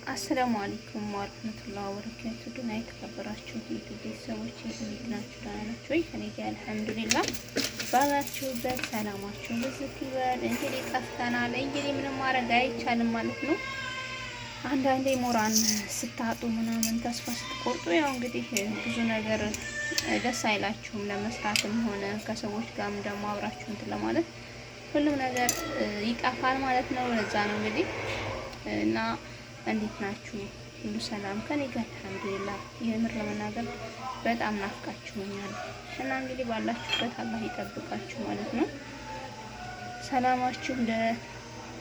አሰላሙ አለይኩም ወራህመቱላሂ ወበረካቱህ። ድና የተከበራችሁ ቤተሰቦች እንዴት ናችሁ? ደህና ናችሁ ወይ? እኔ ጋር አልሐምዱሊላህ። ባላችሁበት ሰላማችሁ ብዝት ይበል። እንግዲህ ጠፍተናል። እንግዲህ ምንም ማድረግ አይቻልም ማለት ነው። አንዳንዴ ሞራን ስታጡ ምናምን ተስፋ ስትቆርጡ ያው እንግዲህ ብዙ ነገር ደስ አይላችሁም ለመስራትም ሆነ ከሰዎች ጋርም ደግሞ አብራችሁ እንትን ለማለት ሁሉም ነገር ይጠፋል ማለት ነው። ለዛ ነው እንግዲህ እና እንዴት ናችሁ? ሁሉ ሰላም ከኔ ጋር አልሐምዱሊላህ። የምር ለመናገር በጣም ናፍቃችሁኛል እና እንግዲህ ባላችሁበት አላህ ይጠብቃችሁ ማለት ነው። ሰላማችሁ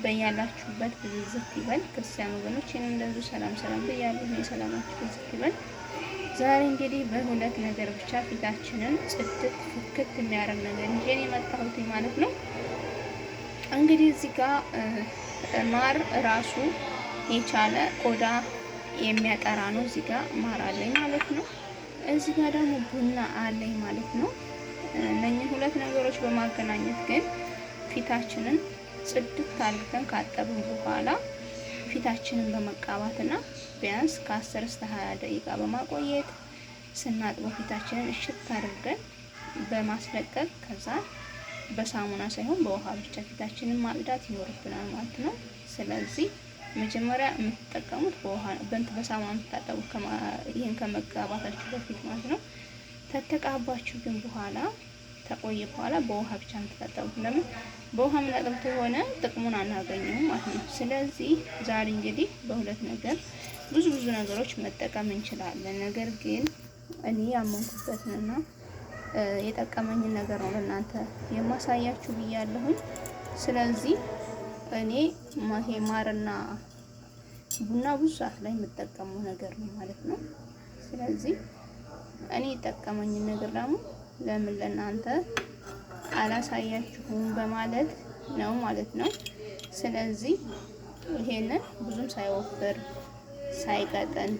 በያላችሁበት ብዝት ይበል። ክርስቲያን ወገኖች እኔም እንደዚሁ ሰላም ብያለሁ። የሰላማችሁ ብዝት ይበል። ዛሬ እንግዲህ በሁለት ነገር ብቻ ፊታችንን ጽድት ፍክት የሚያደርግ ነገር ይዤ የመጣሁት ማለት ነው። እንግዲህ እዚህ ጋር ማር ራሱ የቻለ ቆዳ የሚያጠራ ነው። እዚህ ጋር ማር አለኝ ማለት ነው። እዚህ ጋር ደግሞ ቡና አለኝ ማለት ነው። እነኚህ ሁለት ነገሮች በማገናኘት ግን ፊታችንን ጽድት አድርገን ካጠብን በኋላ ፊታችንን በመቃባትና ቢያንስ ከ10 እስከ 20 ደቂቃ በማቆየት ስናጥበው ፊታችንን እሽት አድርገን በማስለቀቅ ከዛ በሳሙና ሳይሆን በውሃ ብቻ ፊታችንን ማጽዳት ይኖርብናል ማለት ነው። ስለዚህ መጀመሪያ የምትጠቀሙት በውሃ በሳሙና የምትታጠቡት ይሄን ከመቀባታችሁ በፊት ማለት ነው። ተተቃባችሁ ግን በኋላ ተቆየ በኋላ በውሃ ብቻ የምትታጠቡት። ለምን በውሃ የምናጠቡት ሆነ ጥቅሙን አናገኘውም ማለት ነው። ስለዚህ ዛሬ እንግዲህ በሁለት ነገር ብዙ ነገሮች መጠቀም እንችላለን። ነገር ግን እኔ ያመንኩበትንና የጠቀመኝን ነገር ነው ለእናንተ የማሳያችሁ ብያለሁኝ። ስለዚህ እኔ ይሄ ማርና ቡና ብዙ ሰዓት ላይ የምጠቀመው ነገር ነው ማለት ነው። ስለዚህ እኔ የጠቀመኝን ነገር ደግሞ ለምን ለእናንተ አላሳያችሁም በማለት ነው ማለት ነው። ስለዚህ ይሄንን ብዙም ሳይወፍር ሳይቀጥን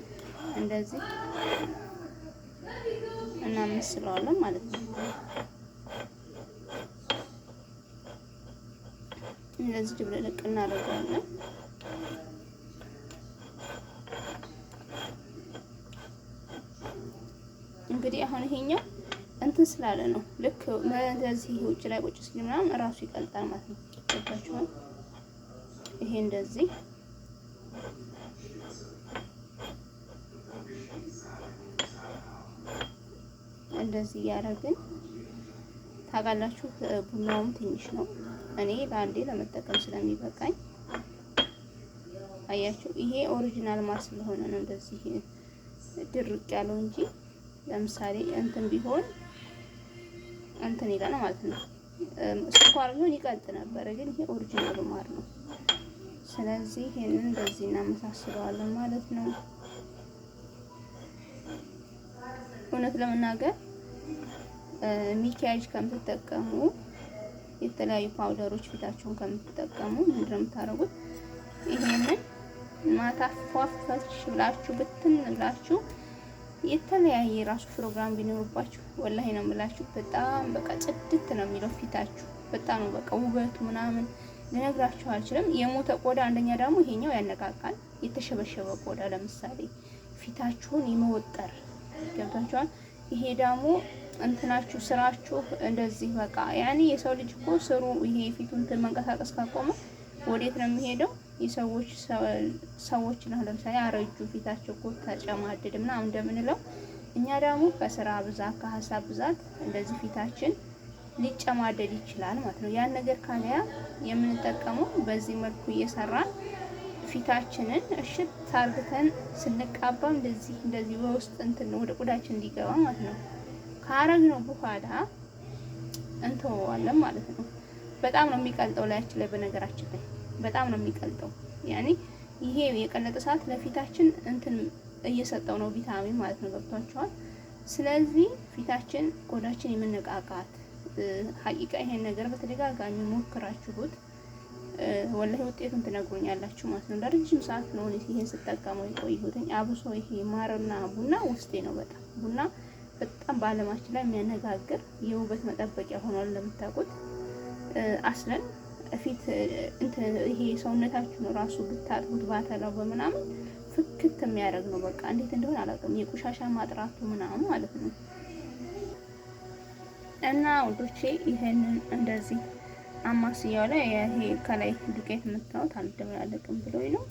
እንደዚህ እናመስለዋለን ማለት ነው። እንደዚህ ድብልቅ እናደርጋለን። እንግዲህ አሁን ይሄኛው እንትን ስላለ ነው ልክ እንደዚህ ውጭ ላይ ቁጭ ሲል ምናምን እራሱ ይቀልጣል ማለት ነው። ገባችኋል? ይሄ እንደዚህ እያደረግን ታውቃላችሁ። ቡናውም ትንሽ ነው። እኔ ለአንዴ ለመጠቀም ስለሚበቃኝ አያችሁ። ይሄ ኦሪጂናል ማር ስለሆነ ነው እንደዚህ ድርቅ ያለው እንጂ ለምሳሌ እንትን ቢሆን እንትን ይላል ማለት ነው። ስኳር ቢሆን ይቀልጥ ነበር፣ ግን ይሄ ኦሪጂናል ማር ነው። ስለዚህ ይሄንን እንደዚህ እናመሳስለዋለን ማለት ነው። እውነት ለመናገር ሚኪያጅ ከምትጠቀሙ የተለያዩ ፓውደሮች ፊታችሁን ከምትጠቀሙ ምንድን ነው የምታደርጉት? ይሄንን ማታ ፏፈሽ ብላችሁ ብትን ብላችሁ የተለያየ ራሱ ፕሮግራም ቢኖርባችሁ ወላሂ ነው የምላችሁ በጣም በቃ ጽድት ነው የሚለው ፊታችሁ። በጣም ነው በቃ ውበቱ ምናምን ልነግራችሁ አልችልም። የሞተ ቆዳ አንደኛ ደግሞ ይሄኛው ያነቃቃል። የተሸበሸበ ቆዳ ለምሳሌ ፊታችሁን ይመወጠር ገብታችኋል። ይሄ ደግሞ እንትናችሁ ስራችሁ እንደዚህ በቃ ያኔ የሰው ልጅ እኮ ስሩ ይሄ ፊቱን መንቀሳቀስ ካቆመ ወዴት ነው የሚሄደው? ሰዎች ነው ለምሳሌ አረጁ ፊታቸው እኮ ተጨማደደ ምናምን እንደምንለው እኛ ደግሞ ከስራ ብዛት ከሀሳብ ብዛት እንደዚህ ፊታችን ሊጨማደድ ይችላል ማለት ነው። ያን ነገር ካለያ የምንጠቀመው በዚህ መልኩ እየሰራን ፊታችንን እሽት ታርግተን ስንቃባ እንደዚህ በውስጥ እንትን ወደ ቆዳችን እንዲገባ ማለት ነው። ካረግነው በኋላ እንተወዋለን ማለት ነው። በጣም ነው የሚቀልጠው ላያችን ላይ በነገራችን ላይ በጣም ነው የሚቀልጠው። ያኔ ይሄ የቀለጠ ሰዓት ለፊታችን እንትን እየሰጠው ነው ቪታሚን ማለት ነው። ገብቷችኋል? ስለዚህ ፊታችን ቆዳችን የመነቃቃት ሀቂቃ ይሄን ነገር በተደጋጋሚ ሞክራችሁት ወላሂ ውጤቱን ትነግሩኛላችሁ ማለት ነው። ለረጅም ሰዓት ነው ይሄን ስጠቀመው የቆየሁትኝ። አብሶ ይሄ ማርና ቡና ውስጤ ነው። በጣም ቡና በጣም በዓለማችን ላይ የሚያነጋግር የውበት መጠበቂያ ሆኗል። እንደምታውቁት አስለን ፊት እንትን ይሄ ሰውነታችሁ ነው ራሱ ብታጥቡት ባተላው በምናምን ፍክት የሚያደርግ ነው። በቃ እንዴት እንደሆነ አላውቅም። የቆሻሻ ማጥራቱ ምናምን ማለት ነው። እና ውዶቼ ይሄንን እንደዚህ አማስያው ላይ ይሄ ከላይ ዱቄት የምታዩት አልደበላለቅም ብሎኝ ነው።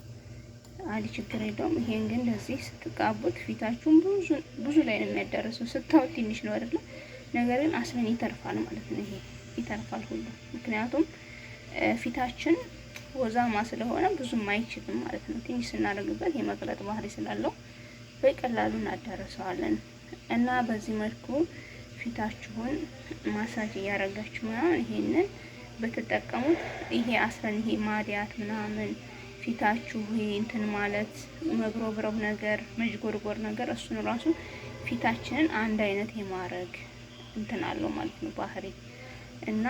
አሊ ችግር የለውም። ይሄን ግን እንደዚህ ስትቃቡት ፊታችሁን ብዙ ላይ ነው የሚያዳርሰው። ስታዩት ትንሽ ነው አይደለ? ነገር ግን አስለን ይተርፋል ማለት ነው። ይሄ ይተርፋል ሁሉ ምክንያቱም ፊታችን ወዛማ ስለሆነ ብዙም አይችልም ማለት ነው። ትንሽ ስናደርግበት የመቅለጥ ባህሪ ስላለው በቀላሉ እናዳርሰዋለን። እና በዚህ መልኩ ፊታችሁን ማሳጅ እያደረጋችሁ ምናምን ይሄንን በተጠቀሙት ይሄ አስረን ይሄ ማዲያት ምናምን ፊታችሁ ይሄ እንትን ማለት መግሮብረብ ነገር መጅጎርጎር ነገር እሱን ራሱ ፊታችንን አንድ አይነት የማረግ እንትን አለው ማለት ነው ባህሪ። እና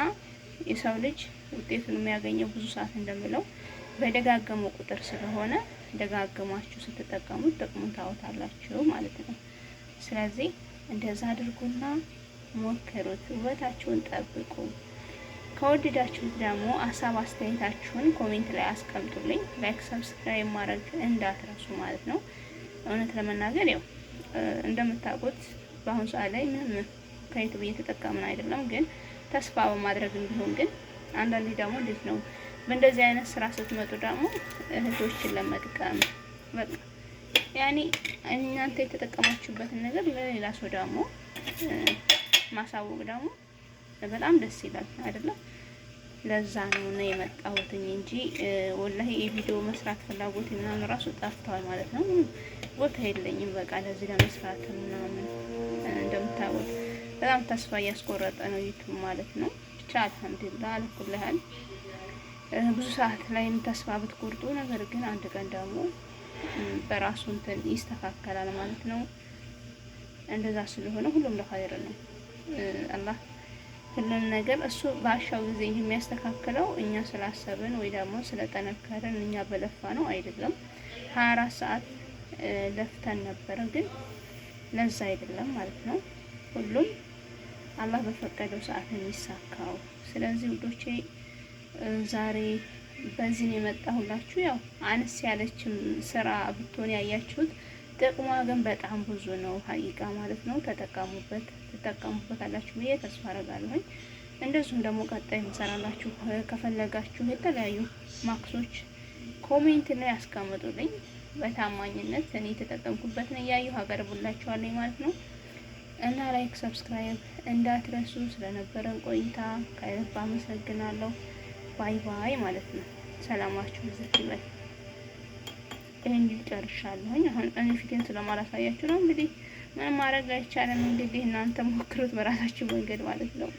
የሰው ልጅ ውጤቱን የሚያገኘው ብዙ ሰዓት እንደምለው በደጋገመው ቁጥር ስለሆነ ደጋገማችሁ ስትጠቀሙት ጥቅሙን ታውታላችሁ ማለት ነው። ስለዚህ እንደዛ አድርጉና ሞክሩት፣ ውበታችሁን ጠብቁ። ከወደዳችሁት ደግሞ ሀሳብ አስተያየታችሁን ኮሜንት ላይ አስቀምጡልኝ። ላይክ ሰብስክራይብ ማድረግ እንዳትረሱ ማለት ነው። እውነት ለመናገር ያው እንደምታውቁት በአሁኑ ሰዓት ላይ ምንም ከዩቲዩብ እየተጠቀምን አይደለም፣ ግን ተስፋ በማድረግ ቢሆን ግን አንዳንዴ ደግሞ እንዴት ነው በእንደዚህ አይነት ስራ ስትመጡ ደግሞ እህቶችን ለመጥቀም በቃ ያኔ እናንተ የተጠቀማችሁበትን ነገር ለሌላ ሰው ደግሞ ማሳወቅ ደግሞ በጣም ደስ ይላል አይደለም? ለዛ ነው የመጣሁት እንጂ ወላሂ የቪዲዮ መስራት ፍላጎት ምናምን ራሱ ጠፍቷል ማለት ነው። ቦታ የለኝም በቃ ለዚህ ለመስራት ምናምን። እንደምታውቁት በጣም ተስፋ እያስቆረጠ ነው ዩቲዩብ ማለት ነው። ብቻ አልሐምዱሊላህ አልኩልሃል። ብዙ ሰዓት ላይም ተስፋ ብትቆርጡ፣ ነገር ግን አንድ ቀን ደግሞ በራሱ እንትን ይስተካከላል ማለት ነው። እንደዛ ስለሆነ ሁሉም ለኸይር ነው። አላህ ሁሉም ነገር እሱ ባሻው ጊዜ እንጂ የሚያስተካክለው እኛ ስላሰብን ወይ ደግሞ ስለጠነከርን እኛ በለፋ ነው አይደለም። 24 ሰዓት ለፍተን ነበረ፣ ግን ለዛ አይደለም ማለት ነው። ሁሉም አላህ በፈቀደው ሰዓት ነው የሚሳካው። ስለዚህ ውዶቼ ዛሬ በዚህ ነው የመጣሁላችሁ። ያው አነስ ያለችም ስራ ብትሆን ያያችሁት ጥቅሟ ግን በጣም ብዙ ነው ሀቂቃ ማለት ነው። ተጠቀሙበት፣ ትጠቀሙበታላችሁ ብዬ ተስፋ አደርጋለሁ። እንደዚሁም ደግሞ ቀጣይ እንሰራላችሁ ከፈለጋችሁ የተለያዩ ማክሶች ኮሜንት ላይ ያስቀምጡልኝ። በታማኝነት እኔ የተጠቀምኩበት ነው እያየሁ አቀርብላችኋለሁ ማለት ነው። እና ላይክ ሰብስክራይብ እንዳትረሱ። ስለነበረን ቆይታ ከልብ አመሰግናለሁ። ባይ ባይ ማለት ነው። ሰላማችሁ ዝት ይበል። ይሄን ጨርሻለሁኝ። አሁን እኔ ፊቴን ስለማላሳያችሁ ነው እንግዲህ ምንም ማድረግ አይቻልም። እንግዲህ እናንተ ሞክሩት በራሳችሁ መንገድ ማለት ነው።